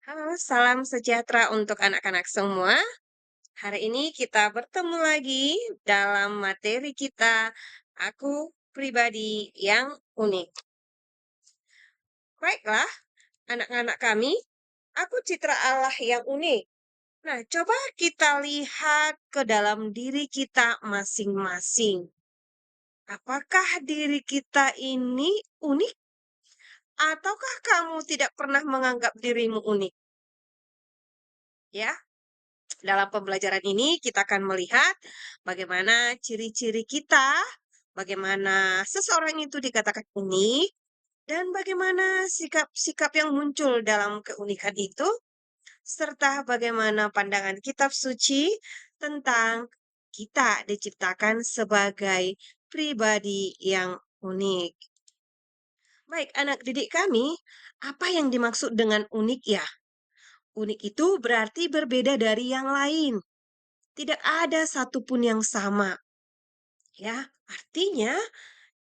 Halo, salam sejahtera untuk anak-anak semua. Hari ini kita bertemu lagi dalam materi kita, Aku Pribadi yang Unik. Baiklah, anak-anak kami, aku citra Allah yang unik. Nah, coba kita lihat ke dalam diri kita masing-masing. Apakah diri kita ini unik, ataukah kamu tidak pernah menganggap dirimu unik? Ya, dalam pembelajaran ini kita akan melihat bagaimana ciri-ciri kita, bagaimana seseorang itu dikatakan unik, dan bagaimana sikap-sikap yang muncul dalam keunikan itu, serta bagaimana pandangan kitab suci tentang kita diciptakan sebagai pribadi yang unik. Baik, anak didik kami, apa yang dimaksud dengan unik ya? Unik itu berarti berbeda dari yang lain. Tidak ada satupun yang sama, ya. Artinya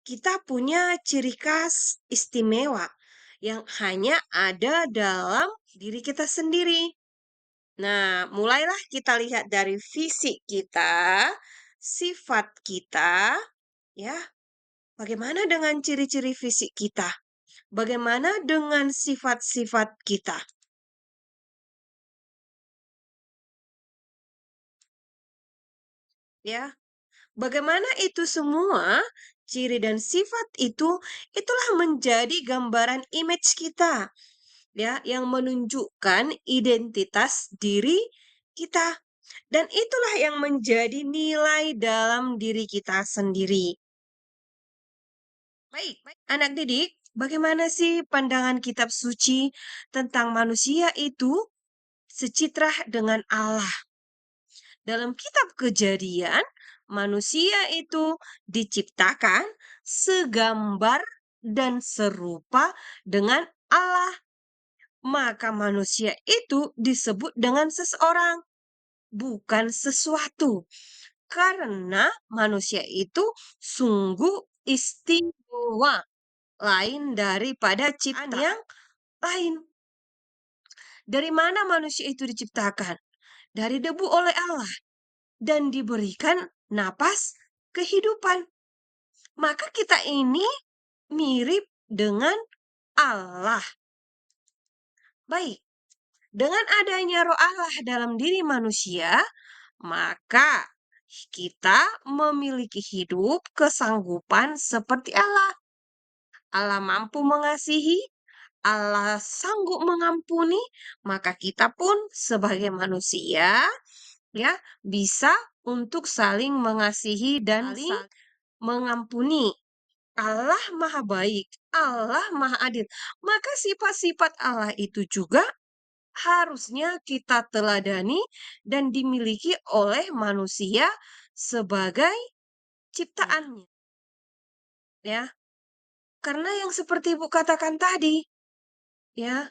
kita punya ciri khas istimewa yang hanya ada dalam diri kita sendiri. Nah, mulailah kita lihat dari fisik kita, sifat kita, ya. Bagaimana dengan ciri-ciri fisik kita? Bagaimana dengan sifat-sifat kita, ya? Bagaimana itu semua, ciri dan sifat itu, itulah menjadi gambaran image kita, ya, yang menunjukkan identitas diri kita. Dan itulah yang menjadi nilai dalam diri kita sendiri. Baik, anak didik, bagaimana sih pandangan kitab suci tentang manusia itu secitra dengan Allah? Dalam kitab Kejadian, manusia itu diciptakan segambar dan serupa dengan Allah. Maka manusia itu disebut dengan seseorang, bukan sesuatu. Karena manusia itu sungguh istimewa, lain daripada ciptaan yang lain. Dari mana manusia itu diciptakan? Dari debu oleh Allah dan diberikan napas kehidupan. Maka kita ini mirip dengan Allah. Baik, dengan adanya roh Allah dalam diri manusia, maka kita memiliki hidup kesanggupan seperti Allah. Allah mampu mengasihi, Allah sanggup mengampuni, maka kita pun sebagai manusia ya bisa untuk saling mengasihi dan saling mengampuni. Allah Maha Baik, Allah Maha Adil. Maka sifat-sifat Allah itu juga harusnya kita teladani dan dimiliki oleh manusia sebagai ciptaannya, ya. Karena yang seperti Ibu katakan tadi, ya,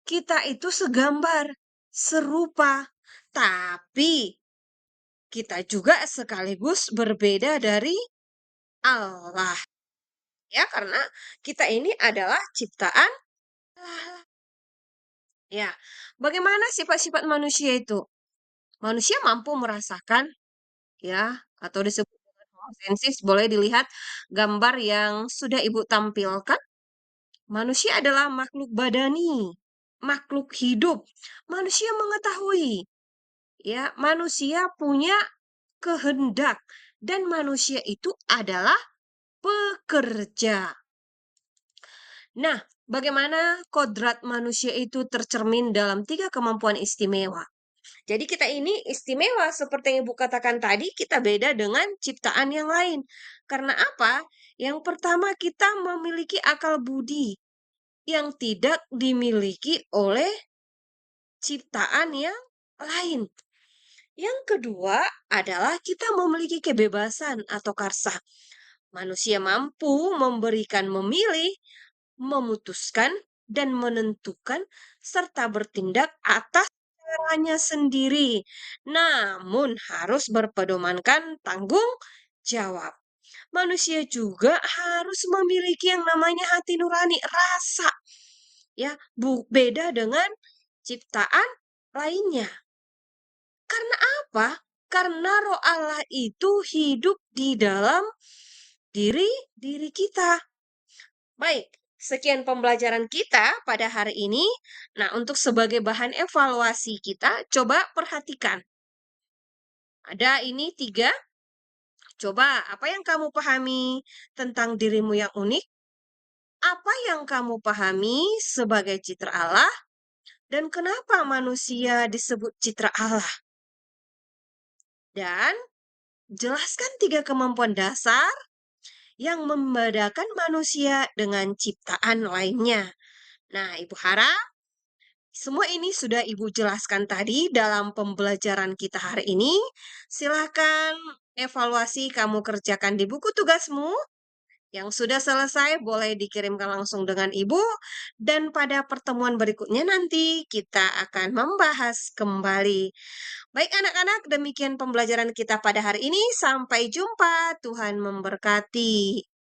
kita itu segambar, serupa, tapi kita juga sekaligus berbeda dari Allah, ya, karena kita ini adalah ciptaan Allah. Ya, bagaimana sifat-sifat manusia itu? Manusia mampu merasakan, ya, atau disebut dengan homosensis, boleh dilihat gambar yang sudah Ibu tampilkan. Manusia adalah makhluk badani, makhluk hidup. Manusia mengetahui, ya, manusia punya kehendak dan manusia itu adalah pekerja. Nah, bagaimana kodrat manusia itu tercermin dalam tiga kemampuan istimewa? Jadi kita ini istimewa seperti yang Ibu katakan tadi, kita beda dengan ciptaan yang lain. Karena apa? Yang pertama kita memiliki akal budi yang tidak dimiliki oleh ciptaan yang lain. Yang kedua adalah kita memiliki kebebasan atau karsa. Manusia mampu memberikan memilih, memutuskan, dan menentukan serta bertindak atas caranya sendiri. Namun harus berpedomankan tanggung jawab. Manusia juga harus memiliki yang namanya hati nurani, rasa. Ya, beda dengan ciptaan lainnya. Karena apa? Karena Roh Allah itu hidup di dalam diri diri kita. Baik, sekian pembelajaran kita pada hari ini. Nah, untuk sebagai bahan evaluasi kita, coba perhatikan. Ada ini 3. Coba, apa yang kamu pahami tentang dirimu yang unik? Apa yang kamu pahami sebagai citra Allah? Dan kenapa manusia disebut citra Allah? Dan jelaskan 3 kemampuan dasar yang membedakan manusia dengan ciptaan lainnya. Nah, Ibu harap semua ini sudah Ibu jelaskan tadi dalam pembelajaran kita hari ini. Silahkan evaluasi kamu kerjakan di buku tugasmu. Yang sudah selesai boleh dikirimkan langsung dengan Ibu. Dan pada pertemuan berikutnya nanti kita akan membahas kembali. Baik anak-anak, demikian pembelajaran kita pada hari ini. Sampai jumpa. Tuhan memberkati.